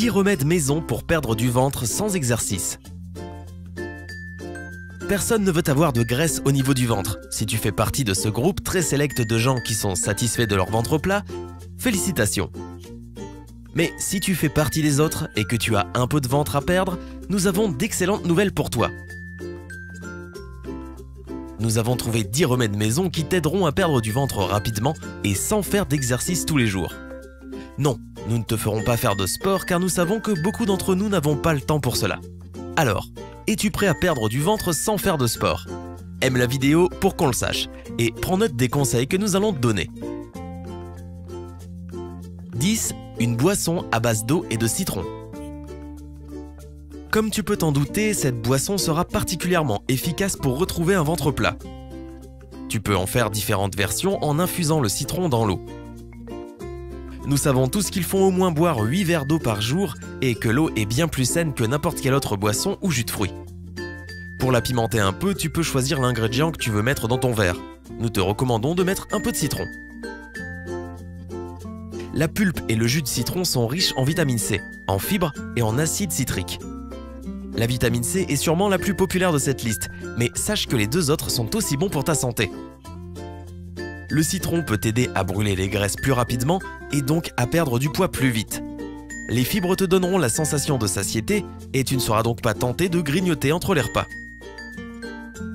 10 remèdes maison pour perdre du ventre sans exercice. Personne ne veut avoir de graisse au niveau du ventre. Si tu fais partie de ce groupe très sélect de gens qui sont satisfaits de leur ventre plat, félicitations. Mais si tu fais partie des autres et que tu as un peu de ventre à perdre, nous avons d'excellentes nouvelles pour toi. Nous avons trouvé 10 remèdes maison qui t'aideront à perdre du ventre rapidement et sans faire d'exercice tous les jours. Non, nous ne te ferons pas faire de sport car nous savons que beaucoup d'entre nous n'avons pas le temps pour cela. Alors, es-tu prêt à perdre du ventre sans faire de sport? Aime la vidéo pour qu'on le sache et prends note des conseils que nous allons te donner. 10. Une boisson à base d'eau et de citron. Comme tu peux t'en douter, cette boisson sera particulièrement efficace pour retrouver un ventre plat. Tu peux en faire différentes versions en infusant le citron dans l'eau. Nous savons tous qu'il faut au moins boire 8 verres d'eau par jour et que l'eau est bien plus saine que n'importe quelle autre boisson ou jus de fruits. Pour la pimenter un peu, tu peux choisir l'ingrédient que tu veux mettre dans ton verre. Nous te recommandons de mettre un peu de citron. La pulpe et le jus de citron sont riches en vitamine C, en fibres et en acide citrique. La vitamine C est sûrement la plus populaire de cette liste, mais sache que les deux autres sont aussi bons pour ta santé. Le citron peut t'aider à brûler les graisses plus rapidement et donc à perdre du poids plus vite. Les fibres te donneront la sensation de satiété et tu ne seras donc pas tenté de grignoter entre les repas.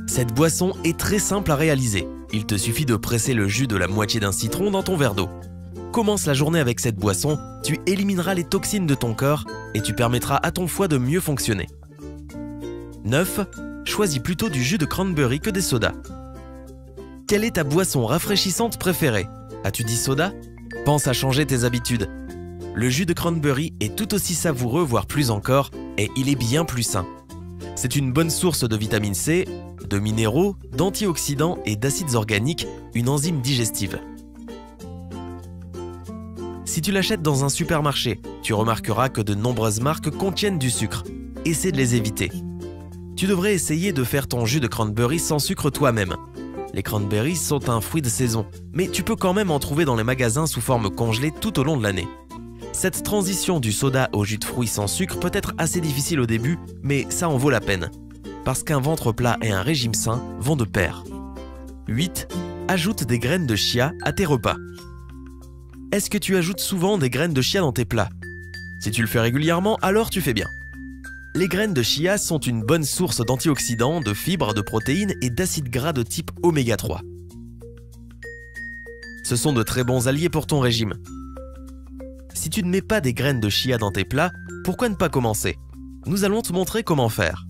Cette boisson est très simple à réaliser. Il te suffit de presser le jus de la moitié d'un citron dans ton verre d'eau. Commence la journée avec cette boisson, tu élimineras les toxines de ton corps et tu permettras à ton foie de mieux fonctionner. 9. Choisis plutôt du jus de cranberry que des sodas. Quelle est ta boisson rafraîchissante préférée? As-tu dit soda? Pense à changer tes habitudes. Le jus de cranberry est tout aussi savoureux, voire plus encore, et il est bien plus sain. C'est une bonne source de vitamine C, de minéraux, d'antioxydants et d'acides organiques, une enzyme digestive. Si tu l'achètes dans un supermarché, tu remarqueras que de nombreuses marques contiennent du sucre. Essaie de les éviter. Tu devrais essayer de faire ton jus de cranberry sans sucre toi-même. Les cranberries sont un fruit de saison, mais tu peux quand même en trouver dans les magasins sous forme congelée tout au long de l'année. Cette transition du soda au jus de fruits sans sucre peut être assez difficile au début, mais ça en vaut la peine. Parce qu'un ventre plat et un régime sain vont de pair. 8. Ajoute des graines de chia à tes repas. Est-ce que tu ajoutes souvent des graines de chia dans tes plats? Si tu le fais régulièrement, alors tu fais bien. Les graines de chia sont une bonne source d'antioxydants, de fibres, de protéines et d'acides gras de type oméga 3. Ce sont de très bons alliés pour ton régime. Si tu ne mets pas des graines de chia dans tes plats, pourquoi ne pas commencer? Nous allons te montrer comment faire.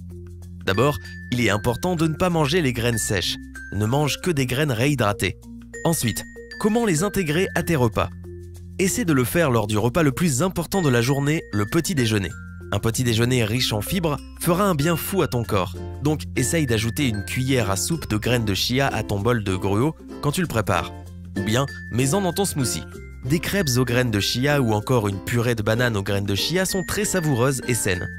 D'abord, il est important de ne pas manger les graines sèches. Ne mange que des graines réhydratées. Ensuite, comment les intégrer à tes repas? Essaie de le faire lors du repas le plus important de la journée, le petit déjeuner. Un petit déjeuner riche en fibres fera un bien fou à ton corps, donc essaye d'ajouter une cuillère à soupe de graines de chia à ton bol de gruau quand tu le prépares. Ou bien, mets-en dans ton smoothie. Des crêpes aux graines de chia ou encore une purée de banane aux graines de chia sont très savoureuses et saines.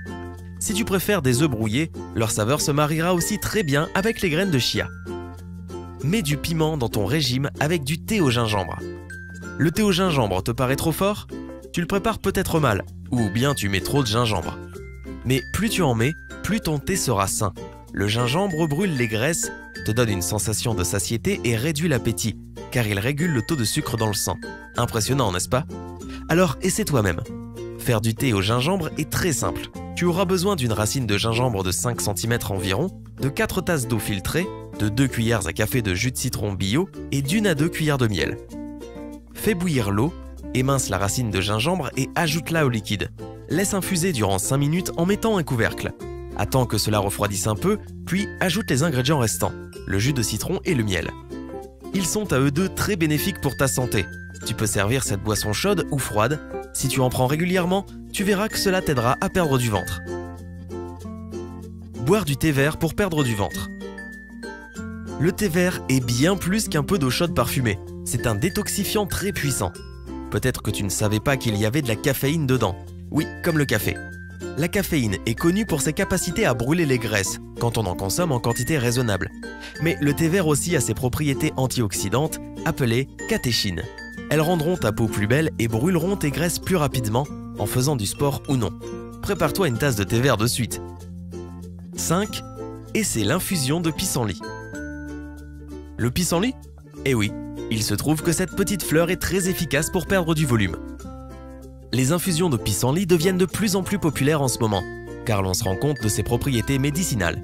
Si tu préfères des œufs brouillés, leur saveur se mariera aussi très bien avec les graines de chia. Mets du piment dans ton régime avec du thé au gingembre. Le thé au gingembre te paraît trop fort? Tu le prépares peut-être mal, ou bien tu mets trop de gingembre. Mais plus tu en mets, plus ton thé sera sain. Le gingembre brûle les graisses, te donne une sensation de satiété et réduit l'appétit, car il régule le taux de sucre dans le sang. Impressionnant, n'est-ce pas? Alors essaie toi-même. Faire du thé au gingembre est très simple. Tu auras besoin d'une racine de gingembre de 5 cm environ, de 4 tasses d'eau filtrée, de 2 cuillères à café de jus de citron bio et d'1 à 2 cuillères de miel. Fais bouillir l'eau, émince la racine de gingembre et ajoute-la au liquide. Laisse infuser durant 5 minutes en mettant un couvercle. Attends que cela refroidisse un peu, puis ajoute les ingrédients restants, le jus de citron et le miel. Ils sont à eux deux très bénéfiques pour ta santé. Tu peux servir cette boisson chaude ou froide. Si tu en prends régulièrement, tu verras que cela t'aidera à perdre du ventre. Boire du thé vert pour perdre du ventre. Le thé vert est bien plus qu'un peu d'eau chaude parfumée. C'est un détoxifiant très puissant. Peut-être que tu ne savais pas qu'il y avait de la caféine dedans. Oui, comme le café. La caféine est connue pour ses capacités à brûler les graisses, quand on en consomme en quantité raisonnable. Mais le thé vert aussi a ses propriétés antioxydantes, appelées catéchines. Elles rendront ta peau plus belle et brûleront tes graisses plus rapidement, en faisant du sport ou non. Prépare-toi une tasse de thé vert de suite. 5. Essaie l'infusion de pissenlit. Le pissenlit? Eh oui, il se trouve que cette petite fleur est très efficace pour perdre du volume. Les infusions de pissenlit deviennent de plus en plus populaires en ce moment, car l'on se rend compte de ses propriétés médicinales.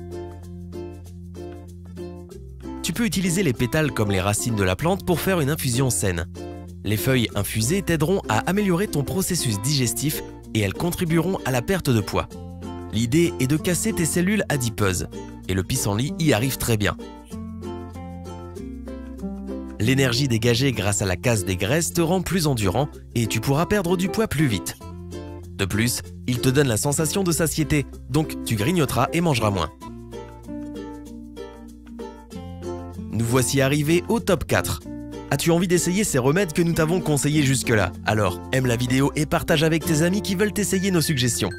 Tu peux utiliser les pétales comme les racines de la plante pour faire une infusion saine. Les feuilles infusées t'aideront à améliorer ton processus digestif et elles contribueront à la perte de poids. L'idée est de casser tes cellules adipeuses, et le pissenlit y arrive très bien. L'énergie dégagée grâce à la casse des graisses te rend plus endurant et tu pourras perdre du poids plus vite. De plus, il te donne la sensation de satiété, donc tu grignoteras et mangeras moins. Nous voici arrivés au top 4. As-tu envie d'essayer ces remèdes que nous t'avons conseillés jusque-là? Alors, aime la vidéo et partage avec tes amis qui veulent essayer nos suggestions.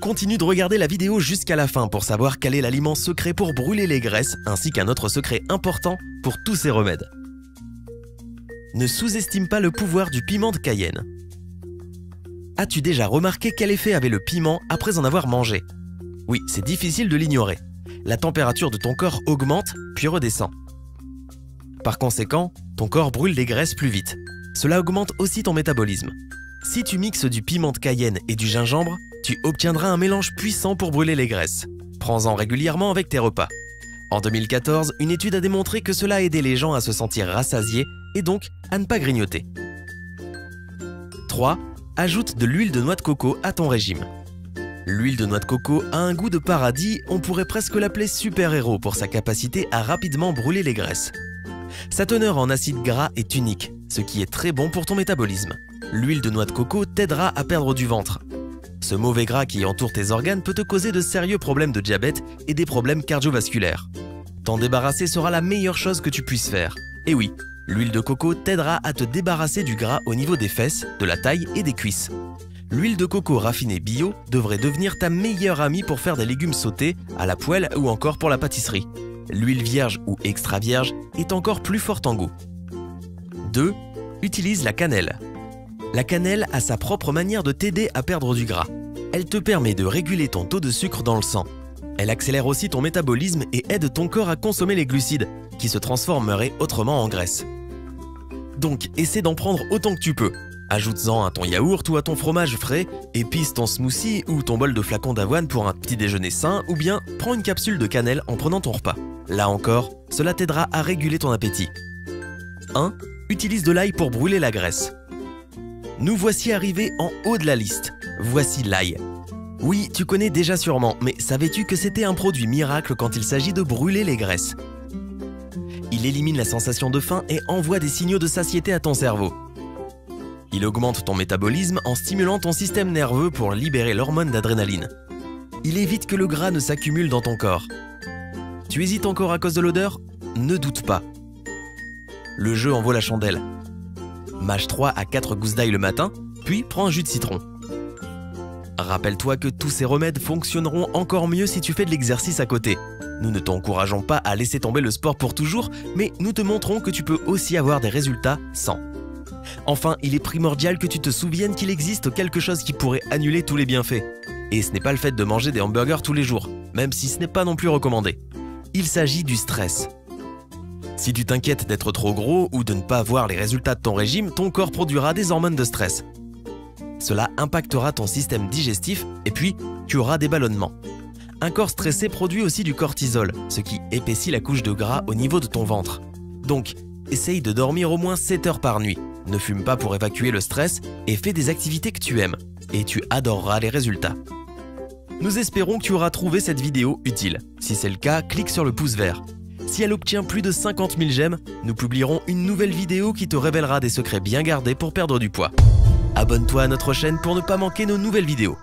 Continue de regarder la vidéo jusqu'à la fin pour savoir quel est l'aliment secret pour brûler les graisses, ainsi qu'un autre secret important pour tous ces remèdes. Ne sous-estime pas le pouvoir du piment de Cayenne. As-tu déjà remarqué quel effet avait le piment après en avoir mangé? Oui, c'est difficile de l'ignorer. La température de ton corps augmente, puis redescend. Par conséquent, ton corps brûle des graisses plus vite. Cela augmente aussi ton métabolisme. Si tu mixes du piment de Cayenne et du gingembre, tu obtiendras un mélange puissant pour brûler les graisses. Prends-en régulièrement avec tes repas. En 2014, une étude a démontré que cela aidait les gens à se sentir rassasiés et donc à ne pas grignoter. 3. Ajoute de l'huile de noix de coco à ton régime. L'huile de noix de coco a un goût de paradis, on pourrait presque l'appeler super-héros pour sa capacité à rapidement brûler les graisses. Sa teneur en acides gras est unique, ce qui est très bon pour ton métabolisme. L'huile de noix de coco t'aidera à perdre du ventre. Ce mauvais gras qui entoure tes organes peut te causer de sérieux problèmes de diabète et des problèmes cardiovasculaires. T'en débarrasser sera la meilleure chose que tu puisses faire. Et oui, l'huile de coco t'aidera à te débarrasser du gras au niveau des fesses, de la taille et des cuisses. L'huile de coco raffinée bio devrait devenir ta meilleure amie pour faire des légumes sautés, à la poêle ou encore pour la pâtisserie. L'huile vierge ou extra vierge est encore plus forte en goût. 2. Utilise la cannelle. La cannelle a sa propre manière de t'aider à perdre du gras. Elle te permet de réguler ton taux de sucre dans le sang. Elle accélère aussi ton métabolisme et aide ton corps à consommer les glucides, qui se transformeraient autrement en graisse. Donc, essaie d'en prendre autant que tu peux. Ajoute-en à ton yaourt ou à ton fromage frais, épice ton smoothie ou ton bol de flacons d'avoine pour un petit déjeuner sain, ou bien prends une capsule de cannelle en prenant ton repas. Là encore, cela t'aidera à réguler ton appétit. 1. Utilise de l'ail pour brûler la graisse. Nous voici arrivés en haut de la liste. Voici l'ail. Oui, tu connais déjà sûrement, mais savais-tu que c'était un produit miracle quand il s'agit de brûler les graisses? Il élimine la sensation de faim et envoie des signaux de satiété à ton cerveau. Il augmente ton métabolisme en stimulant ton système nerveux pour libérer l'hormone d'adrénaline. Il évite que le gras ne s'accumule dans ton corps. Tu hésites encore à cause de l'odeur? Ne doute pas. Le jeu en vaut la chandelle. Mâche 3 à 4 gousses d'ail le matin, puis prends un jus de citron. Rappelle-toi que tous ces remèdes fonctionneront encore mieux si tu fais de l'exercice à côté. Nous ne t'encourageons pas à laisser tomber le sport pour toujours, mais nous te montrons que tu peux aussi avoir des résultats sans. Enfin, il est primordial que tu te souviennes qu'il existe quelque chose qui pourrait annuler tous les bienfaits. Et ce n'est pas le fait de manger des hamburgers tous les jours, même si ce n'est pas non plus recommandé. Il s'agit du stress. Si tu t'inquiètes d'être trop gros ou de ne pas voir les résultats de ton régime, ton corps produira des hormones de stress. Cela impactera ton système digestif et puis tu auras des ballonnements. Un corps stressé produit aussi du cortisol, ce qui épaissit la couche de gras au niveau de ton ventre. Donc, essaye de dormir au moins 7 heures par nuit. Ne fume pas pour évacuer le stress et fais des activités que tu aimes. Et tu adoreras les résultats. Nous espérons que tu auras trouvé cette vidéo utile. Si c'est le cas, clique sur le pouce vert. Si elle obtient plus de 50 000 j'aime, nous publierons une nouvelle vidéo qui te révélera des secrets bien gardés pour perdre du poids. Abonne-toi à notre chaîne pour ne pas manquer nos nouvelles vidéos.